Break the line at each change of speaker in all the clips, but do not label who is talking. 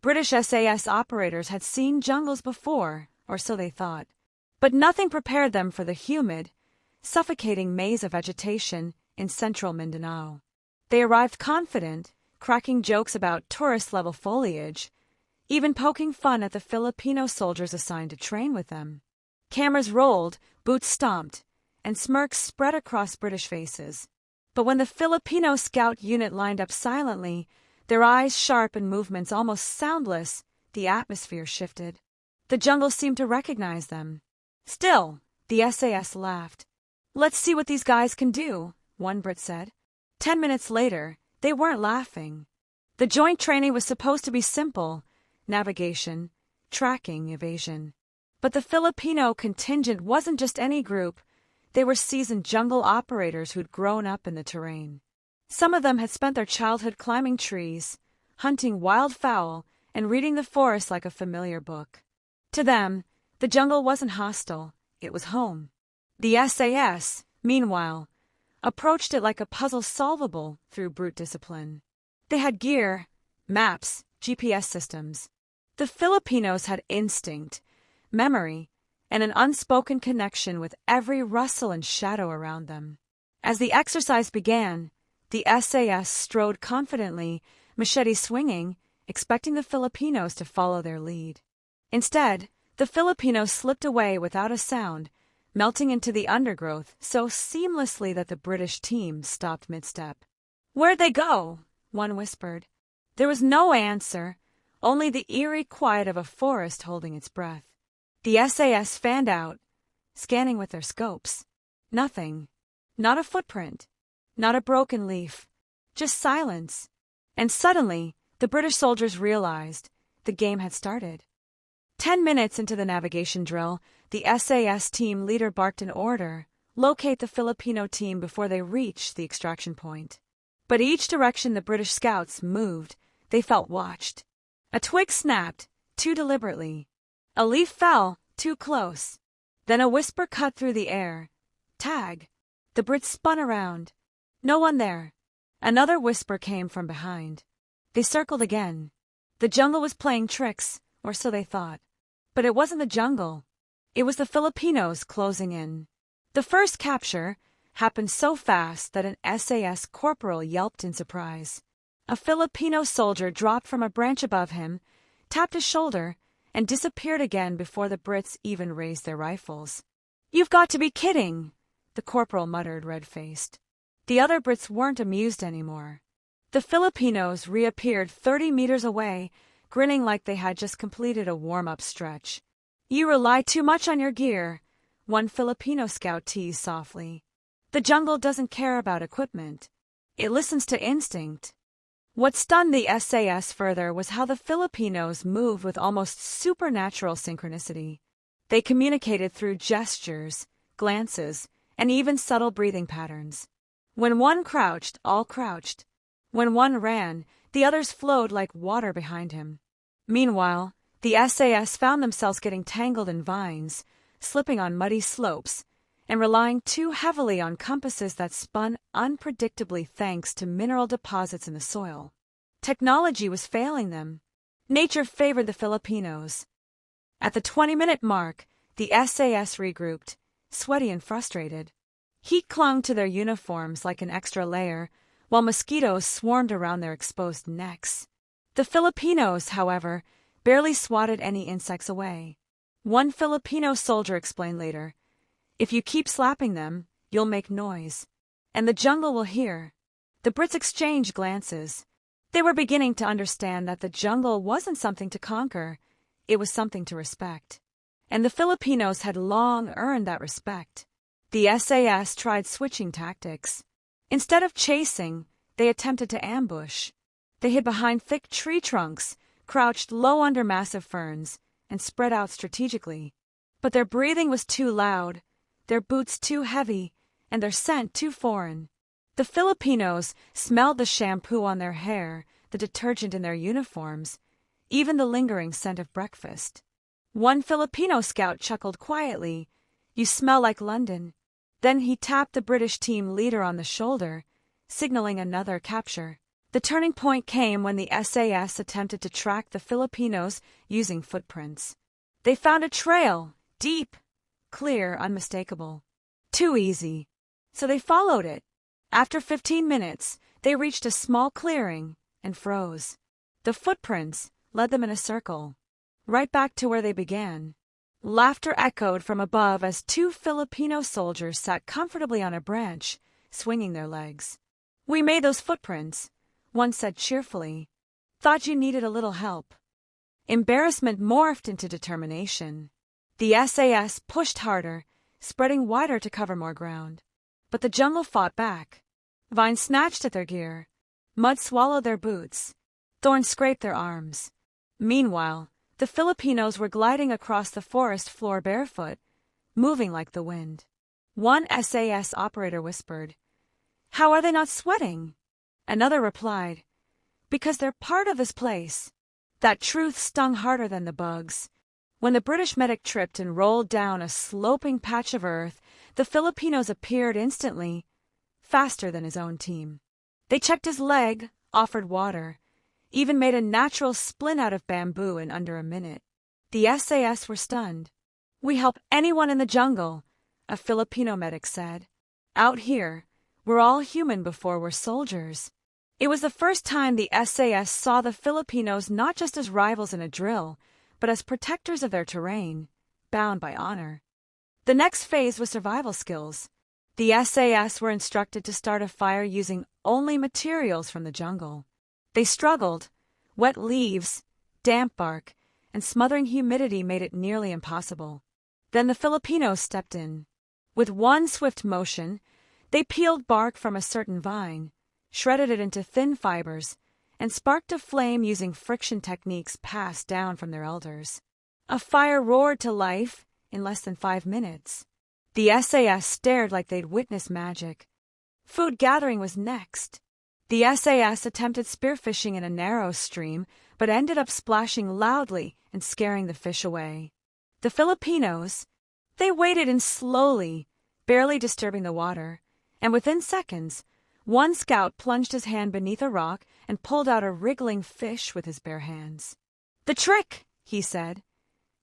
British SAS operators had seen jungles before, or so they thought. But nothing prepared them for the humid, suffocating maze of vegetation in central Mindanao. They arrived confident, cracking jokes about tourist-level foliage, even poking fun at the Filipino soldiers assigned to train with them. Cameras rolled, boots stomped, and smirks spread across British faces. But when the Filipino scout unit lined up silently, their eyes sharp and movements almost soundless, the atmosphere shifted. The jungle seemed to recognize them. Still, the SAS laughed. "Let's see what these guys can do," one Brit said. 10 minutes later, they weren't laughing. The joint training was supposed to be simple: navigation, tracking, evasion. But the Filipino contingent wasn't just any group. They were seasoned jungle operators who'd grown up in the terrain. Some of them had spent their childhood climbing trees, hunting wildfowl, and reading the forest like a familiar book. To them, the jungle wasn't hostile, it was home. The SAS, meanwhile, approached it like a puzzle solvable through brute discipline. They had gear, maps, GPS systems. The Filipinos had instinct, memory, and an unspoken connection with every rustle and shadow around them. As the exercise began, the SAS strode confidently, machete swinging, expecting the Filipinos to follow their lead. Instead, the Filipinos slipped away without a sound, melting into the undergrowth so seamlessly that the British team stopped mid-step. "Where'd they go?" one whispered. There was no answer, only the eerie quiet of a forest holding its breath. The SAS fanned out, scanning with their scopes. Nothing. Not a footprint. Not a broken leaf. Just silence. And suddenly, the British soldiers realized the game had started. 10 minutes into the navigation drill, the SAS team leader barked an order: locate the Filipino team before they reach the extraction point. But each direction the British scouts moved, they felt watched. A twig snapped, too deliberately. A leaf fell, too close. Then a whisper cut through the air. "Tag." The Brits spun around. No one there. Another whisper came from behind. They circled again. The jungle was playing tricks, or so they thought. But it wasn't the jungle. It was the Filipinos closing in. The first capture happened so fast that an SAS corporal yelped in surprise. A Filipino soldier dropped from a branch above him, tapped his shoulder, and disappeared again before the Brits even raised their rifles. "You've got to be kidding," the corporal muttered, red-faced. The other Brits weren't amused anymore. The Filipinos reappeared 30 meters away, grinning like they had just completed a warm-up stretch. "You rely too much on your gear," one Filipino scout teased softly. "The jungle doesn't care about equipment. It listens to instinct." What stunned the SAS further was how the Filipinos moved with almost supernatural synchronicity. They communicated through gestures, glances, and even subtle breathing patterns. When one crouched, all crouched. When one ran, the others flowed like water behind him. Meanwhile, the SAS found themselves getting tangled in vines, slipping on muddy slopes, and relying too heavily on compasses that spun unpredictably thanks to mineral deposits in the soil. Technology was failing them. Nature favored the Filipinos. At the 20-minute mark, the SAS regrouped, sweaty and frustrated. Heat clung to their uniforms like an extra layer, while mosquitoes swarmed around their exposed necks. The Filipinos, however, barely swatted any insects away. One Filipino soldier explained later, "If you keep slapping them, you'll make noise, and the jungle will hear." The Brits exchanged glances. They were beginning to understand that the jungle wasn't something to conquer, it was something to respect. And the Filipinos had long earned that respect. The SAS tried switching tactics. Instead of chasing, they attempted to ambush. They hid behind thick tree trunks, crouched low under massive ferns, and spread out strategically. But their breathing was too loud, their boots too heavy, and their scent too foreign. The Filipinos smelled the shampoo on their hair, the detergent in their uniforms, even the lingering scent of breakfast. One Filipino scout chuckled quietly, "You smell like London." Then he tapped the British team leader on the shoulder, signaling another capture. The turning point came when the SAS attempted to track the Filipinos using footprints. They found a trail, deep, clear, unmistakable. Too easy. So they followed it. After 15 minutes, they reached a small clearing and froze. The footprints led them in a circle, right back to where they began. Laughter echoed from above as two Filipino soldiers sat comfortably on a branch, swinging their legs. "We made those footprints," one said cheerfully. "Thought you needed a little help." Embarrassment morphed into determination. The SAS pushed harder, spreading wider to cover more ground. But the jungle fought back. Vines snatched at their gear. Mud swallowed their boots. Thorns scraped their arms. Meanwhile, the Filipinos were gliding across the forest floor barefoot, moving like the wind. One SAS operator whispered, "How are they not sweating?" Another replied, "Because they're part of this place." That truth stung harder than the bugs. When the British medic tripped and rolled down a sloping patch of earth, the Filipinos appeared instantly, faster than his own team. They checked his leg, offered water, even made a natural splint out of bamboo in under a minute. The SAS were stunned. "We help anyone in the jungle," a Filipino medic said. "Out here, we're all human before we're soldiers." It was the first time the SAS saw the Filipinos not just as rivals in a drill, but as protectors of their terrain, bound by honor. The next phase was survival skills. The SAS were instructed to start a fire using only materials from the jungle. They struggled. Wet leaves, damp bark, and smothering humidity made it nearly impossible. Then the Filipinos stepped in. With one swift motion, they peeled bark from a certain vine, shredded it into thin fibers, and sparked a flame using friction techniques passed down from their elders. A fire roared to life in less than 5 minutes. The SAS stared like they'd witnessed magic. Food gathering was next. The SAS attempted spearfishing in a narrow stream, but ended up splashing loudly and scaring the fish away. The Filipinos, they waded in slowly, barely disturbing the water, and within seconds, one scout plunged his hand beneath a rock and pulled out a wriggling fish with his bare hands. "The trick," he said,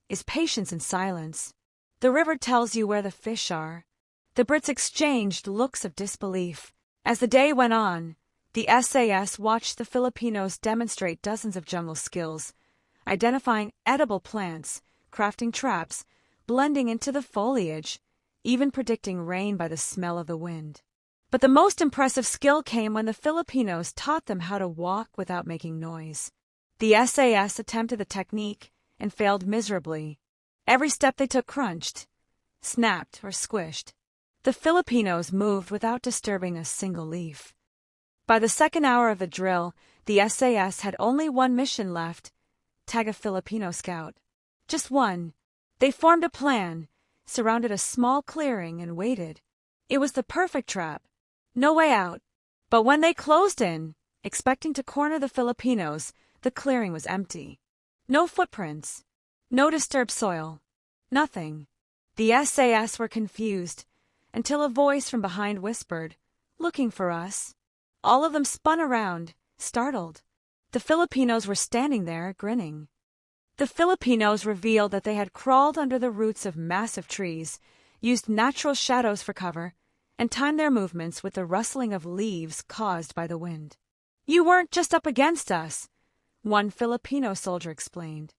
"is patience and silence. The river tells you where the fish are." The Brits exchanged looks of disbelief. As the day went on, the SAS watched the Filipinos demonstrate dozens of jungle skills, identifying edible plants, crafting traps, blending into the foliage, even predicting rain by the smell of the wind. But the most impressive skill came when the Filipinos taught them how to walk without making noise. The SAS attempted the technique and failed miserably. Every step they took crunched, snapped, or squished. The Filipinos moved without disturbing a single leaf. By the second hour of the drill, the SAS had only one mission left: tag a Filipino scout. Just one. They formed a plan, surrounded a small clearing, and waited. It was the perfect trap. No way out. But when they closed in, expecting to corner the Filipinos, the clearing was empty. No footprints. No disturbed soil. Nothing. The SAS were confused, until a voice from behind whispered, "Looking for us." All of them spun around, startled. The Filipinos were standing there, grinning. The Filipinos revealed that they had crawled under the roots of massive trees, used natural shadows for cover, and timed their movements with the rustling of leaves caused by the wind. "You weren't just up against us," one Filipino soldier explained.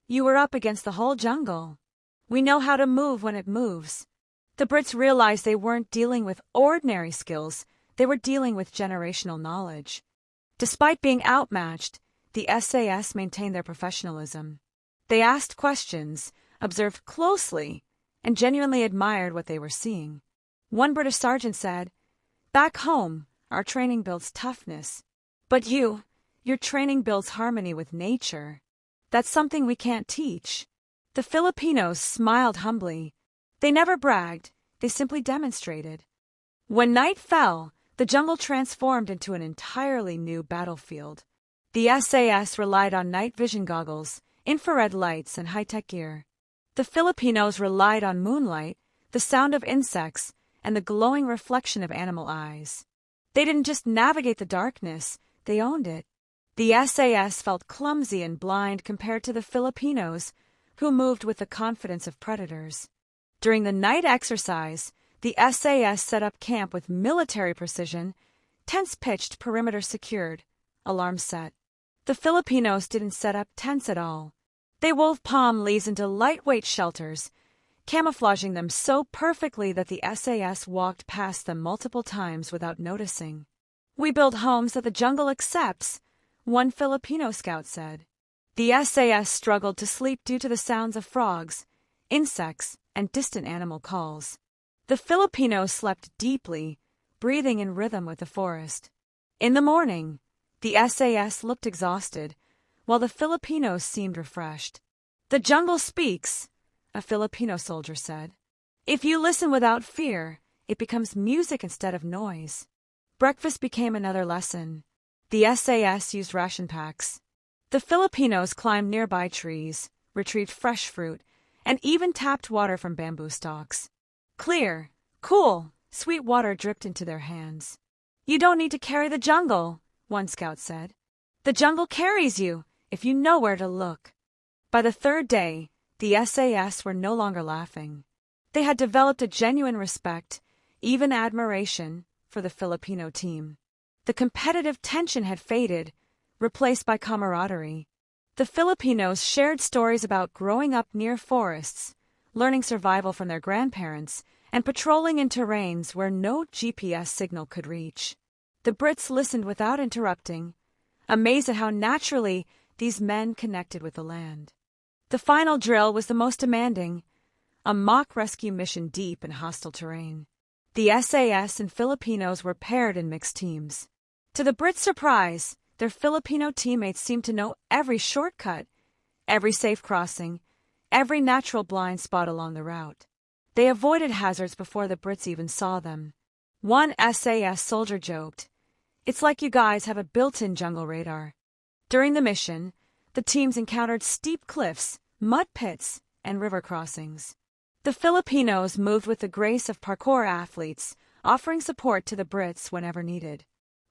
"You were up against the whole jungle. We know how to move when it moves." The Brits realized they weren't dealing with ordinary skills, they were dealing with generational knowledge. Despite being outmatched, the SAS maintained their professionalism. They asked questions, observed closely, and genuinely admired what they were seeing. One British sergeant said, "Back home, our training builds toughness. But your training builds harmony with nature. That's something we can't teach." The Filipinos smiled humbly. They never bragged, they simply demonstrated. When night fell, the jungle transformed into an entirely new battlefield. The SAS relied on night vision goggles, infrared lights, and high-tech gear. The Filipinos relied on moonlight, the sound of insects, and the glowing reflection of animal eyes. They didn't just navigate the darkness, They owned it. The SAS felt clumsy and blind compared to the Filipinos, who moved with the confidence of predators. During the night exercise, the SAS set up camp with military precision, tents pitched, perimeter secured, alarms set. The Filipinos didn't set up tents at all. They wove palm leaves into lightweight shelters, camouflaging them so perfectly that the SAS walked past them multiple times without noticing. "We build homes that the jungle accepts," one Filipino scout said. The SAS struggled to sleep due to the sounds of frogs, insects, and distant animal calls. The Filipinos slept deeply, breathing in rhythm with the forest. In the morning, the SAS looked exhausted, while the Filipinos seemed refreshed. "The jungle speaks," a Filipino soldier said. "If you listen without fear, it becomes music instead of noise." Breakfast became another lesson. The SAS used ration packs. The Filipinos climbed nearby trees, retrieved fresh fruit, and even tapped water from bamboo stalks. Clear, cool, sweet water dripped into their hands. "You don't need to carry the jungle," one scout said. "The jungle carries you, if you know where to look." By the third day, the SAS were no longer laughing. They had developed a genuine respect, even admiration, for the Filipino team. The competitive tension had faded, replaced by camaraderie. The Filipinos shared stories about growing up near forests, learning survival from their grandparents, and patrolling in terrains where no GPS signal could reach. The Brits listened without interrupting, amazed at how naturally these men connected with the land. The final drill was the most demanding, a mock rescue mission deep in hostile terrain. The SAS and Filipinos were paired in mixed teams. To the Brits' surprise, their Filipino teammates seemed to know every shortcut, every safe crossing, every natural blind spot along the route. They avoided hazards before the Brits even saw them. One SAS soldier joked, "It's like you guys have a built-in jungle radar." During the mission, the teams encountered steep cliffs, mud pits, and river crossings. The Filipinos moved with the grace of parkour athletes, offering support to the Brits whenever needed.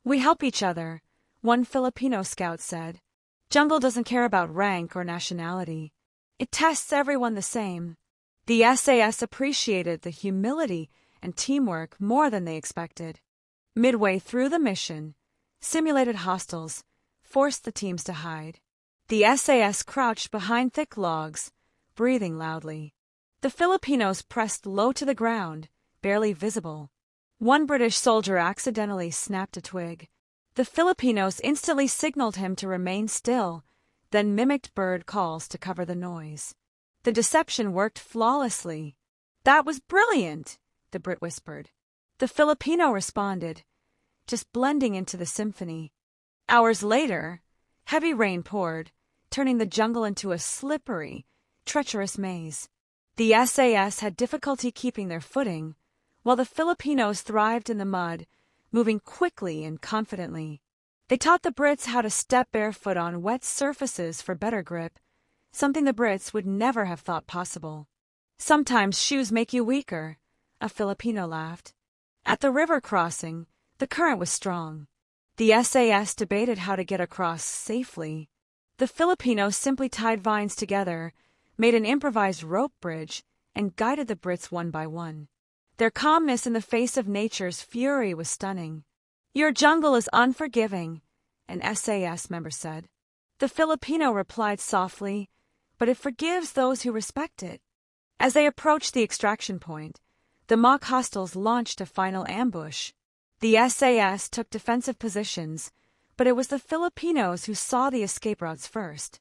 "We help each other," one Filipino scout said. "Jungle doesn't care about rank or nationality. It tests everyone the same." The SAS appreciated the humility and teamwork more than they expected. Midway through the mission, simulated hostiles forced the teams to hide. The SAS crouched behind thick logs, breathing loudly. The Filipinos pressed low to the ground, barely visible. One British soldier accidentally snapped a twig. The Filipinos instantly signaled him to remain still, then mimicked bird calls to cover the noise. The deception worked flawlessly. "That was brilliant," the Brit whispered. The Filipino responded, just blending into the symphony. Hours later, heavy rain poured, turning the jungle into a slippery, treacherous maze. The SAS had difficulty keeping their footing, while the Filipinos thrived in the mud, moving quickly and confidently. They taught the Brits how to step barefoot on wet surfaces for better grip, something the Brits would never have thought possible. "Sometimes shoes make you weaker," a Filipino laughed. At the river crossing, the current was strong. The SAS debated how to get across safely. The Filipinos simply tied vines together, made an improvised rope bridge, and guided the Brits one by one. Their calmness in the face of nature's fury was stunning. "Your jungle is unforgiving," an SAS member said. The Filipino replied softly, "But it forgives those who respect it." As they approached the extraction point, the mock hostiles launched a final ambush. The SAS took defensive positions, but it was the Filipinos who saw the escape routes first.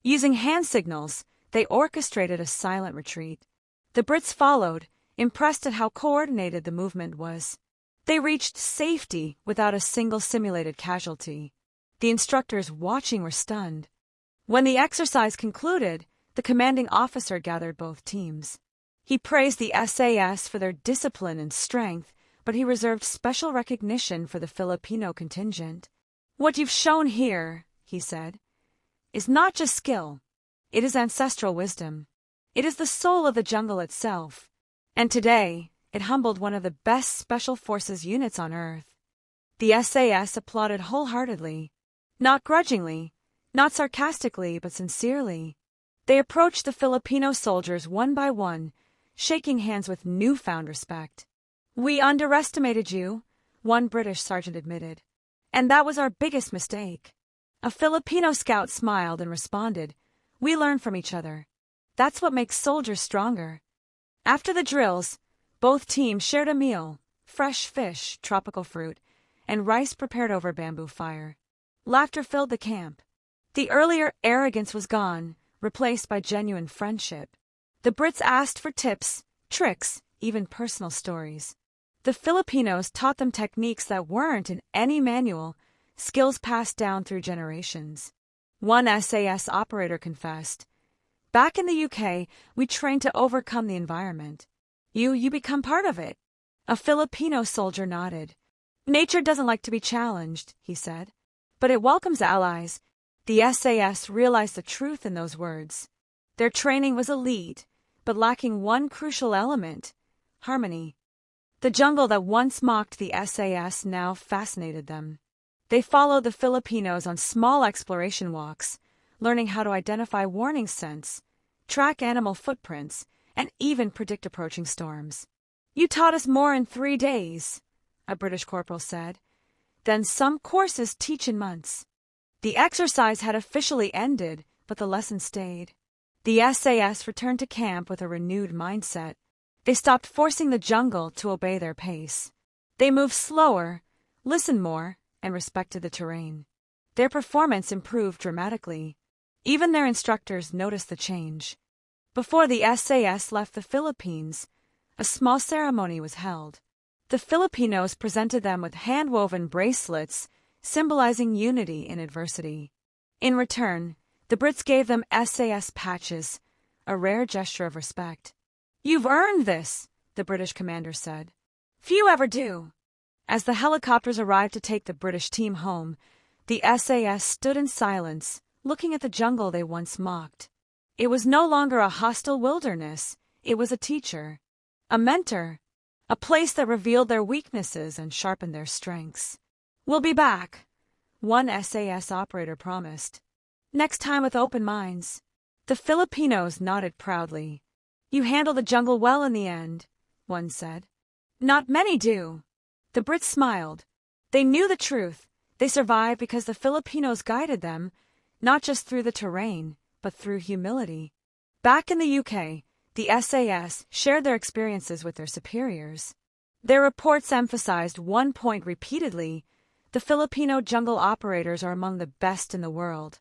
Using hand signals, they orchestrated a silent retreat. The Brits followed, impressed at how coordinated the movement was. They reached safety without a single simulated casualty. The instructors watching were stunned. When the exercise concluded, the commanding officer gathered both teams. He praised the SAS for their discipline and strength, but he reserved special recognition for the Filipino contingent. "What you've shown here," he said, "is not just skill. It is ancestral wisdom. It is the soul of the jungle itself. And today, it humbled one of the best special forces units on Earth." The SAS applauded wholeheartedly. Not grudgingly, not sarcastically, but sincerely. They approached the Filipino soldiers one by one, shaking hands with newfound respect. "We underestimated you," one British sergeant admitted. "And that was our biggest mistake." A Filipino scout smiled and responded, "We learn from each other. That's what makes soldiers stronger." After the drills, both teams shared a meal: fresh fish, tropical fruit, and rice prepared over bamboo fire. Laughter filled the camp. The earlier arrogance was gone, replaced by genuine friendship. The Brits asked for tips, tricks, even personal stories. The Filipinos taught them techniques that weren't in any manual, skills passed down through generations. One SAS operator confessed, "Back in the UK, we trained to overcome the environment. You become part of it." A Filipino soldier nodded. "Nature doesn't like to be challenged," he said, "but it welcomes allies." The SAS realized the truth in those words. Their training was elite, but lacking one crucial element: harmony. The jungle that once mocked the SAS now fascinated them. They followed the Filipinos on small exploration walks, learning how to identify warning scents, track animal footprints, and even predict approaching storms. "You taught us more in 3 days," a British corporal said, "than some courses teach in months." The exercise had officially ended, but the lesson stayed. The SAS returned to camp with a renewed mindset. They stopped forcing the jungle to obey their pace. They moved slower, listened more, and respected the terrain. Their performance improved dramatically. Even their instructors noticed the change. Before the SAS left the Philippines, a small ceremony was held. The Filipinos presented them with hand-woven bracelets symbolizing unity in adversity. In return, the Brits gave them SAS patches, a rare gesture of respect. "You've earned this," the British commander said. "Few ever do." As the helicopters arrived to take the British team home, the SAS stood in silence, looking at the jungle they once mocked. It was no longer a hostile wilderness. It was a teacher, a mentor, a place that revealed their weaknesses and sharpened their strengths. "We'll be back," one SAS operator promised. "Next time with open minds." The Filipinos nodded proudly. "You handled the jungle well in the end," one said. "Not many do." The Brits smiled. They knew the truth. They survived because the Filipinos guided them, not just through the terrain, but through humility. Back in the UK, the SAS shared their experiences with their superiors. Their reports emphasized one point repeatedly: the Filipino jungle operators are among the best in the world.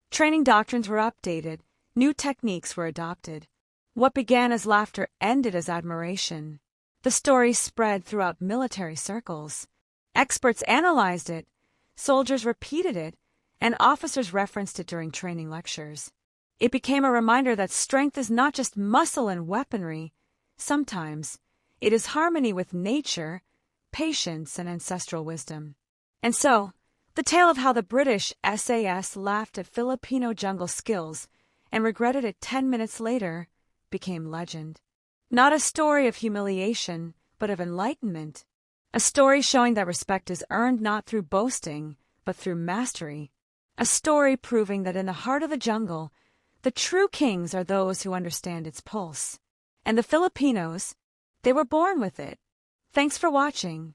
Training doctrines were updated, new techniques were adopted. What began as laughter ended as admiration. The story spread throughout military circles. Experts analyzed it, soldiers repeated it, and officers referenced it during training lectures. It became a reminder that strength is not just muscle and weaponry. Sometimes it is harmony with nature, patience, and ancestral wisdom. And so, the tale of how the British SAS laughed at Filipino jungle skills and regretted it 10 minutes later became legend. Not a story of humiliation, but of enlightenment. A story showing that respect is earned not through boasting, but through mastery. A story proving that in the heart of the jungle, the true kings are those who understand its pulse. And the Filipinos, they were born with it. Thanks for watching.